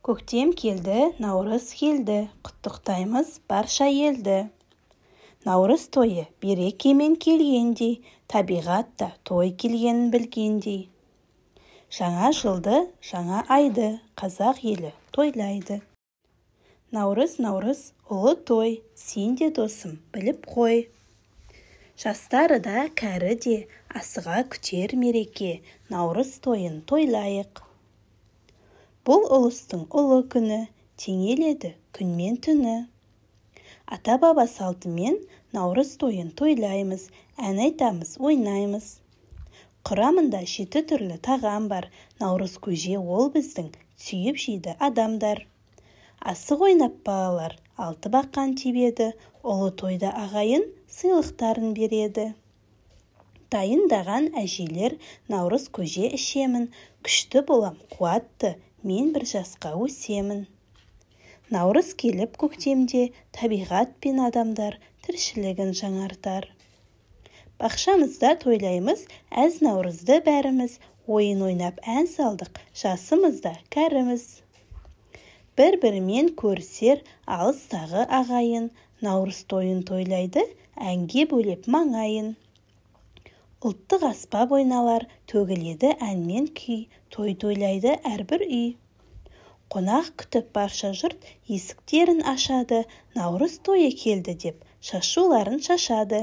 Көктем келді, наурыз келді, құттықтаймыз барша елді. Наурыз тойы берекемен келгендей, табиғатта той келгенін білгендей. Жаңа жылды, жаңа айды қазақ елі тойлайды. Наурыз, ұлы той, сен де досым, біліп қой. Жастары да, кәрі де, асыға күтер мереке, наурыз тойын тойлайық. Бұл ұлыстың ұлы күні, теңеледі күнмен түні. Ата-баба салтымен наурыз тойын тойлаймыз, ән айтамыз, ойнаймыз. Құрамында 7 түрлі тағам бар, наурыз көже ол біздің сүйіп жейді адамдар. Асық ойнап балалар 6 бақан тебеді, ұлы тойда ағайын сыйлықтарын береді. Дайындаған әжелер наурыз көже ішемін, күшті болам, қуатты, мен бір жасқа өсемін. Наурыз келіп көктемде табиғат пен адамдар тіршілігін жаңартар. Бақшамызда тойлаймыз әз наурызды бәріміз, ойын ойнап ән салдық, жасымызда кәріміз. Бір-бірімен көрсер алыстағы ағайын, наурыз тойын тойлайды, әнге бөлеп маңайын. Ұлттық аспап ойналар, төгіледі әнмен күй, той тойлайды әрбір үй. Қонақ күтіп барша жұрт есіктерін ашады, наурыз тойы келді деп шашуларын шашады.